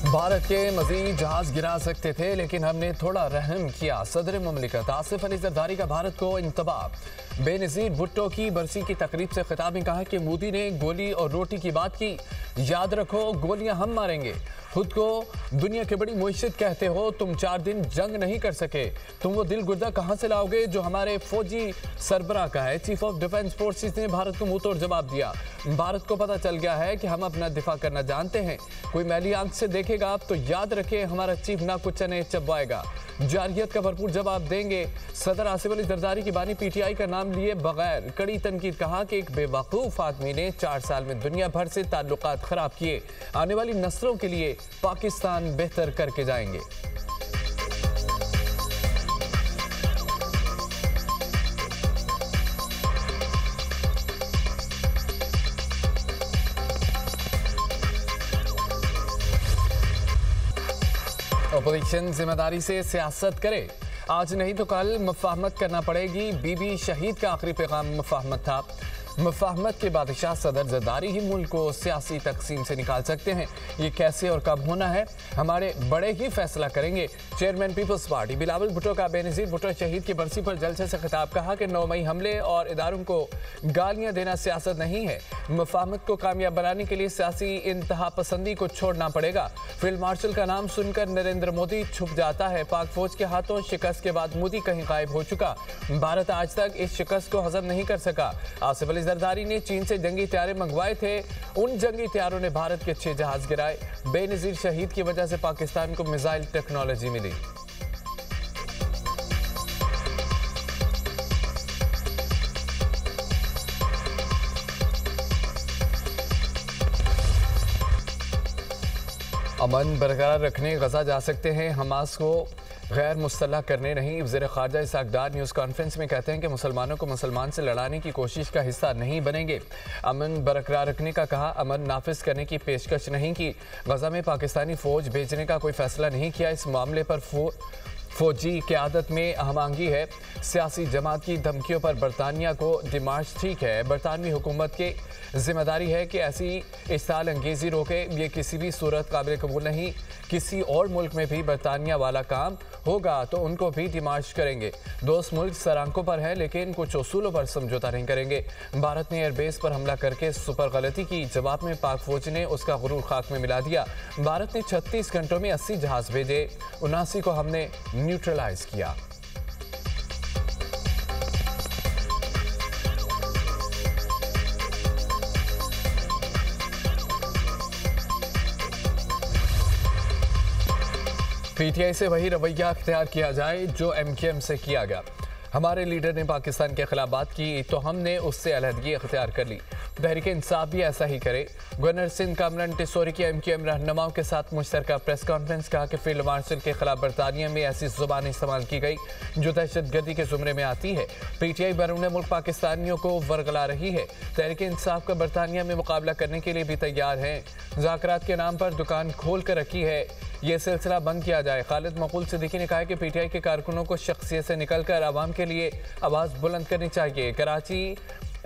भारत के मजीद जहाज गिरा सकते थे, लेकिन हमने थोड़ा रहम किया। सदर मुमलिकत आसिफ अली जरदारी का भारत को इंतबाह। बेनज़ीर भुट्टो की बरसी की तकरीब से खिताब में कहा कि मोदी ने गोली और रोटी की बात की। याद रखो, गोलियां हम मारेंगे। खुद को दुनिया की बड़ी मुइशत कहते हो, तुम 4 दिन जंग नहीं कर सके। तुम वो दिल गुर्दा कहां से लाओगे जो हमारे फौजी सरबराह का है। चीफ ऑफ डिफेंस फोर्सेस ने भारत को मुंह तोड़ जवाब दिया। भारत को पता चल गया है कि हम अपना दिफा करना जानते हैं। कोई मैली आंख से देखेगा तो याद रखे, हमारा चीफ ना कुछ ने चबवाएगा। जारहियत का भरपूर जवाब देंगे। सदर आसिफ अली जरदारी की बानी पीटीआई का नाम लिए बगैर कड़ी तनकीद कहा कि एक बेवकूफ आदमी ने 4 साल में दुनिया भर से ताल्लुकात खराब किए। आने वाली नस्लों के लिए पाकिस्तान बेहतर करके जाएंगे। अपोजिशन जिम्मेदारी से सियासत करे। आज नहीं तो कल मुफाहमत करना पड़ेगी। बीबी शहीद का आखिरी पैगाम मुफाहमत था। मुफाहमत के बादशाह सदर जरदारी ही मुल्क को सियासी तकसीम से निकाल सकते हैं। ये कैसे और कब होना है, हमारे बड़े ही फैसला करेंगे। Chairman Peoples Party Bilawal Bhutto का बेनज़ीर भुट्टो शहीद की बरसी पर जलसे से खिताब। कहा कि 9 मई हमले और इदारों को गालियां देना सियासत नहीं है। मुफाहमत को कामयाब बनाने के लिए सियासी इंतहा पसंदी को छोड़ना पड़ेगा। फील्ड मार्शल का नाम सुनकर नरेंद्र मोदी छुप जाता है। पाक फौज के हाथों शिकस्त के बाद मोदी कहीं गायब हो चुका। भारत आज तक इस शिकस्त को हजम नहीं कर सका। आसिफ अली जरदारी ने चीन से जंगी हथियार मंगवाए थे। उन जंगी हथियारों ने भारत के 6 जहाज गिराए। बेनज़ीर शहीद की वजह से पाकिस्तान को मिसाइल टेक्नोलॉजी मिली। अमन बरकरार रखने गजा जा सकते हैं, हमास को गैर मुस्तल्ला करने नहीं। वज़ीर ख़ारजा इसाक डार न्यूज़ कॉन्फ्रेंस में कहते हैं कि मुसलमानों को मुसलमान से लड़ाने की कोशिश का हिस्सा नहीं बनेंगे। अमन बरकरार रखने का कहा, अमन नाफिज करने की पेशकश नहीं की। गजा में पाकिस्तानी फ़ौज भेजने का कोई फैसला नहीं किया। इस मामले पर फौजी क़यादत में आहमांगी है। सियासी जमात की धमकियों पर बरतानिया को डिमार्च ठीक है। बरतानवी हुकूमत की जिम्मेदारी है कि ऐसी इस्ताल अंगेज़ी रोके। ये किसी भी सूरत काबिल कबूल नहीं। किसी और मुल्क में भी बरतानिया वाला काम होगा तो उनको भी डिमार्च करेंगे। दोस्त मुल्क सरांकों पर है, लेकिन कुछ उसूलों पर समझौता नहीं करेंगे। भारत ने एयरबेस पर हमला करके सुपर गलती की। जवाब में पाक फौज ने उसका गुरूर खाक में मिला दिया। भारत ने 36 घंटों में 80 जहाज भेजे। 79 को हमने न्यूट्रलाइज किया। पीटीआई से वही रवैया अख्तियार किया जाए जो एमकेएम से किया गया। हमारे लीडर ने पाकिस्तान के खिलाफ बात की तो हमने उससे अलहदगी अख्तियार कर ली। तहरीक इंसाफ भी ऐसा ही करे। गवर्नर सिंध कामरान टिसोरी की एमकेएम रहनुमाओं के साथ मुश्तरका प्रेस कॉन्फ्रेंस। कहा कि फील्ड मार्शल के खिलाफ बरतानिया में ऐसी जुबान इस्तेमाल की गई जो दहशतगर्दी के जुमरे में आती है। पीटीआई बैरून मुल्क पाकिस्तानियों को वर्गला रही है। तहरीक इंसाफ का बरतानिया में मुकाबला करने के लिए भी तैयार हैं। मुज़ाकरात के नाम पर दुकान खोल कर रखी है, ये सिलसिला बंद किया जाए। खालिद मकबूल सिद्दीकी ने कहा कि पीटीआई के कारकुनों को शख्सियत से निकलकर आवाम के लिए आवाज़ बुलंद करनी चाहिए। कराची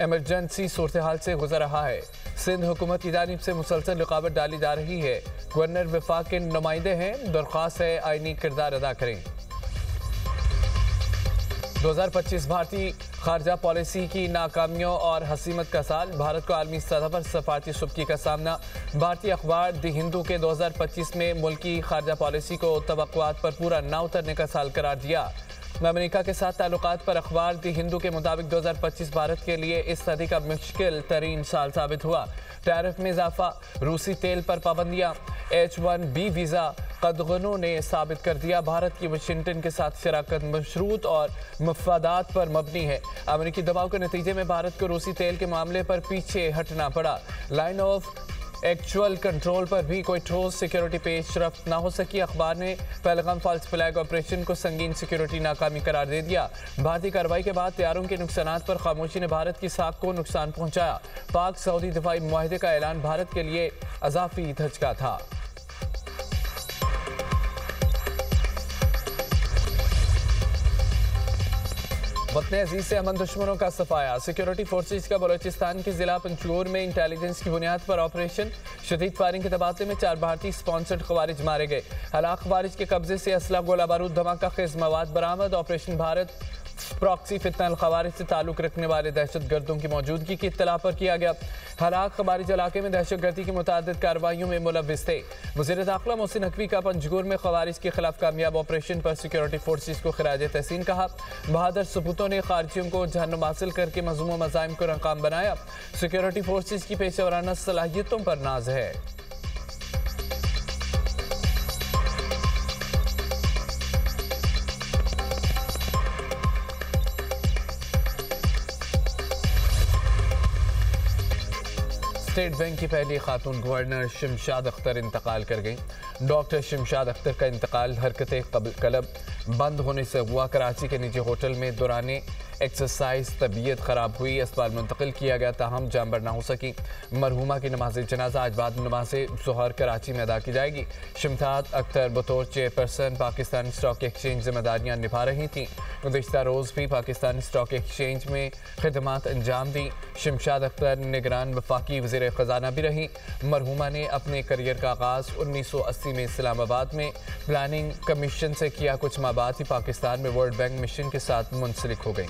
इमरजेंसी सूरत हाल से गुजर रहा है। सिंध हुकूमत की जानिब से मुसलसल रुकावट डाली जा रही है। गवर्नर वफाक के नुमाइंदे हैं, दरख्वास्त है आईनी किरदार अदा करें। 2025 भारतीय खारजा पॉलिसी की नाकामियों और हसीमत का साल। भारत को आलमी सतह पर सफारती सुबकी का सामना। भारतीय अखबार द हिंदू के 2025 में मुल्की खारजा पॉलिसी को तवक्कुआत पर पूरा ना उतरने का साल करार दिया। अमेरिका के साथ ताल्लुकात पर अखबार द हिंदू के मुताबिक 2025 भारत के लिए इस सदी का मुश्किल तरीन साल साबित हुआ। टैरिफ में इजाफा, रूसी तेल पर पाबंदियां, H1B वीज़ा कदगनों ने साबित कर दिया भारत की वाशिंगटन के साथ शराकत मशरूत और मफादात पर मबनी है। अमेरिकी दबाव के नतीजे में भारत को रूसी तेल के मामले पर पीछे हटना पड़ा। लाइन ऑफ एक्चुअल कंट्रोल पर भी कोई ठोस सिक्योरिटी पेशरफ्त ना हो सकी। अखबार ने पहलगाम फॉल्स फ्लैग ऑपरेशन को संगीन सिक्योरिटी नाकामी करार दे दिया। भारतीय कार्रवाई के बाद तैयारों के नुकसानात पर खामोशी ने भारत की साख को नुकसान पहुंचाया। पाक सऊदी दिफाई मुआहदे का ऐलान भारत के लिए अजाफी धचका था। वतन अजीज से अमन दुश्मनों का सफाया। सिक्योरिटी फोर्सेज का बलोचिस्तान के जिला पंजगोर में इंटेलिजेंस की बुनियाद पर ऑपरेशन। शदीद फायरिंग के तबादले में 4 भारतीय स्पॉन्सर्ड खवारिज मारे गए। हलाक खवारिज के कब्जे से असला, गोला बारूद, धमाका खेज मवाद बरामद। ऑपरेशन भारत प्रॉक्सी फितनल खवारिज से ताल्लुक रखने वाले दहशत गर्दों की मौजूदगी की इत्तला पर किया गया। हलाक खवारिज इलाके में दहशत गर्दी की मुतादिद कार्रवाइयों में मुलव्विस थे। वज़ीर दाखिला मोहसिन नकवी का पंजगोर में खवारिज के खिलाफ कामयाब ऑपरेशन पर सिक्योरिटी फोर्सेज को खिराज तहसीन कहा। बहादुर सबूतों ने खारजियों को जहन्नुम हासिल करके मज़मूम मज़ाइम को नाकाम बनाया। सिक्योरिटी फोर्सेज की पेशेवराना सलाहियतों पर नाज है। स्टेट बैंक की पहली खातून गवर्नर शमशाद अख्तर इंतकाल कर गई। डॉक्टर शमशाद अख्तर का इंतकाल हरकत कलब बंद होने से हुआ। कराची के निजी होटल में दौरान एक्सरसाइज तबीयत ख़राब हुई, अस्पताल मुंतकिल किया गया, ताहम जान ना हो सकी। मरहुमा की नमाज जनाजा आज बाद नमाज ज़ोहर कराची में अदा की जाएगी। शमशाद अख्तर बतौर चेयरपर्सन पाकिस्तान स्टॉक एक्सचेंज जिम्मेदारियाँ निभा रही थीं। गुज़िश्ता रोज़ भी पाकिस्तान स्टॉक एक्सचेंज में खिदमात अंजाम दी। शमशाद अख्तर निगरान वफाकी वज़ीर ख़जाना भी रही। मरहुमा ने अपने करियर का आगाज़ 1980 में इस्लामाबाद में प्लानिंग कमीशन से किया। कुछ माह बाद ही पाकिस्तान में वर्ल्ड बैंक मिशन के साथ मुंसलिक हो गई।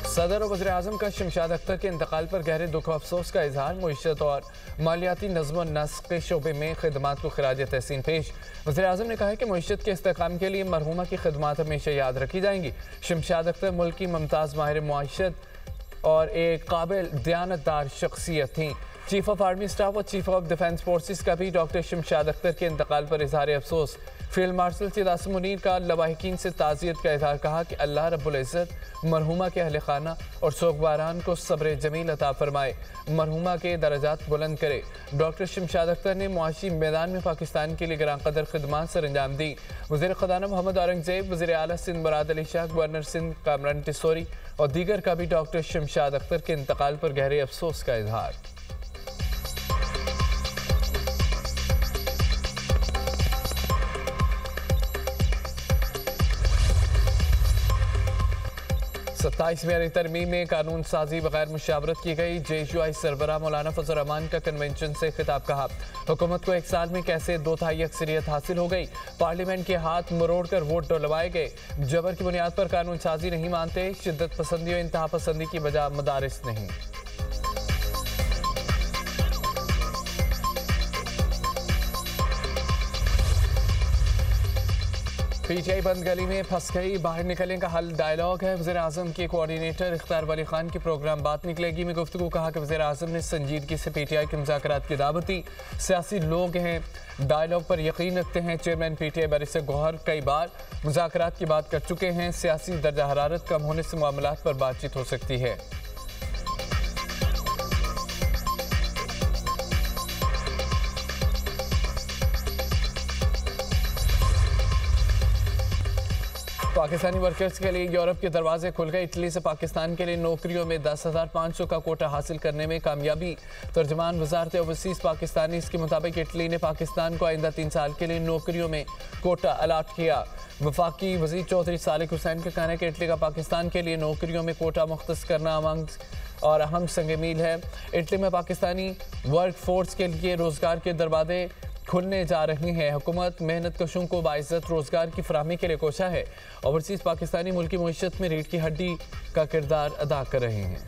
सदर और वज़ीर आज़म का शमशाद अख्तर के इंतकाल पर गहरे दुख और अफसोस का इजहार। मुईशत और मालियाती नज़्म व नस्क़ के शोबे में खिदमात को खिराज तहसीन पेश। वज़ीर आज़म ने कहा है कि मुईशत के इस्तेहकाम के लिए मरहुमा की खिदमात हमेशा याद रखी जाएंगी। शमशाद अख्तर मुल्क की मुमताज़ माहिर मुआशरत और एक काबिल दयानतदार शख्सियत थी। चीफ ऑफ आर्मी स्टाफ और चीफ ऑफ डिफेंस फोर्सेस का भी डॉक्टर शमशाद अख्तर के इंतकाल पर इजहार अफसोस। फील्ड मार्शल सैयद आसिम मुनीर का लवाहिकीन से ताज़ियत का इजहार। कहा कि अल्लाह रब्बुल इज़्ज़त मरहुमा के अहले खाना और सोगवारान को सब्र जमील अता फरमाए, मरहुमा के दर्जात बुलंद करे। डॉक्टर शमशाद अख्तर ने मुआशी मैदान में पाकिस्तान के लिए ग्रां कदर खिदमात सर अंजाम दी। वज़ीर ख़ज़ाना मोहम्मद औरंगज़ेब, वज़ीर आला सिंध मुराद अली शाह, गवर्नर सिंध कामरान टिसोरी और दीगर का भी डॉक्टर शमशाद अख्तर के इंतकाल पर गहरे अफसोस का इजहार। सत्ताईस में तरमीम में कानून साजी बगैर मुशावरत की गई। JUI सरबराह मौलाना फजल रहमान का कन्वेंशन से खिताब। कहा हुकूमत को 1 साल में कैसे 2/3 अक्सरियत हासिल हो गई। पार्लियामेंट के हाथ मरोड़ कर वोट डलवाए गए। जबर की बुनियाद पर कानून साजी नहीं मानते। शिद्दत पसंदी और इंतहा पसंदी की वजह मदारिस नहीं। PTI बंद गली में फंस गई, बाहर निकलने का हल डायलॉग है। वज़ीर आज़म के कोऑर्डिनेटर इख्तियार वली खान की प्रोग्राम बात निकलेगी में गुफ्तगू। कहा कि वज़ीर आज़म ने संजीदगी से PTI के मुज़ाकरात की दावत दी। सियासी लोग हैं, डायलॉग पर यकीन रखते हैं। चेयरमैन PTI बैरिस्टर गौहर कई बार मुज़ाकरात की बात कर चुके हैं। सियासी दर्जा हरारत कम होने से मामलात पर बातचीत हो सकती है। पाकिस्तानी वर्कर्स के लिए यूरोप के दरवाजे खुल गए। इटली से पाकिस्तान के लिए नौकरियों में 10,500 का कोटा हासिल करने में कामयाबी। तर्जमान वजारत ओवरसीज़ पाकिस्तानी के मुताबिक इटली ने पाकिस्तान को आइंदा 3 साल के लिए नौकरियों में कोटा अलाट किया। वफाकी वज़ीर चौधरी सालिक हुसैन का कहना है कि इटली का पाकिस्तान के लिए नौकरियों में कोटा मुख्तस करना और अहम संग मील है। इटली में पाकिस्तानी वर्क फोर्स के लिए रोज़गार के दरवाजे खुलने जा रही हैं। हुकूमत मेहनत कशों को बाइज़्ज़त रोज़गार की फराहमी के लिए कोशा है। ओवरसीज़ पाकिस्तानी मुल्की मईशत में रीढ़ की हड्डी का किरदार अदा कर रहे हैं।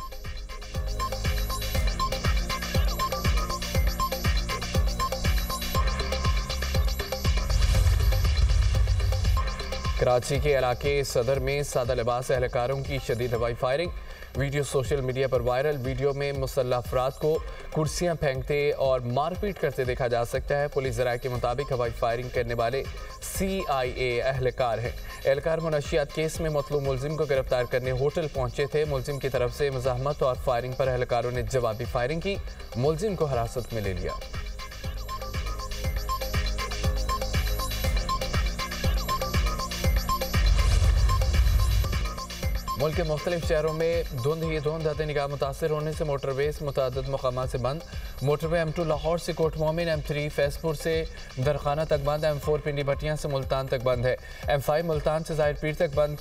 कराची के इलाके सदर में सादा लिबास एहलकारों की शदीद हवाई फायरिंग। वीडियो सोशल मीडिया पर वायरल। वीडियो में मुसल्लह अफराद को कुर्सियां फेंकते और मारपीट करते देखा जा सकता है। पुलिस ज़राए के मुताबिक हवाई फायरिंग करने वाले CIA एहलकार हैं। एहलकार मुनशियात केस में मतलूब मुलजिम को गिरफ्तार करने होटल पहुंचे थे। मुलजिम की तरफ से मुज़ाहमत और फायरिंग पर एहलकारों ने जवाबी फायरिंग की। मुलजिम को हिरासत में ले लिया। मुल्क के मुख्तलिफ शहरों में धुंध ही धुंध हद निगाह मुतासर होने से मोटरवेज मुतअद्दिद मकामात से बंद। मोटरवे M2 लाहौर से कोट मोमिन, M3 फैसपुर से दरखाना तक बंद, M4 पिंडी भटियां से मुल्तान तक बंद है, M5 मुल्तान से जाहिर पीर तक बंद,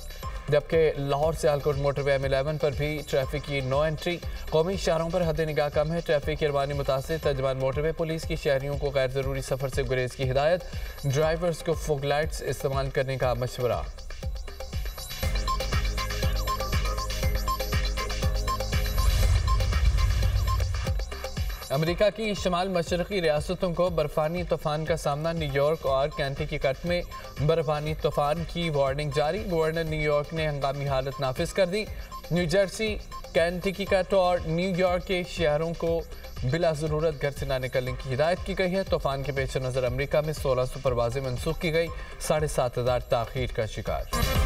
जबकि लाहौर से आलकोट मोटरवे M11 पर भी ट्रैफिक की नो एंट्री। कौमी शहरों पर हद निगाह कम है, ट्रैफिक की रवानी मुतासर। तर्जमान मोटरवे पुलिस की शहरियों को गैर ज़रूरी सफ़र से गुरेज की हिदायत, ड्राइवर्स को फॉग लाइट्स इस्तेमाल करने का मशवरा। अमेरिका की शमाल मशरक़ी रियासतों को बर्फानी तूफान का सामना। न्यूयॉर्क और कैंटिकट में बर्फानी तूफान की वार्निंग जारी। गवर्नर न्यूयॉर्क ने हंगामी हालत नाफिज कर दी। न्यू जर्सी, कैंटिकट और न्यूयॉर्क के शहरों को बिला ज़रूरत घर से ना निकलने की हिदायत की गई है। तूफान के पेश नज़र अमेरिका में 1600 परवाजें मनसूख की गई, 7500 ताख़ीर का शिकार।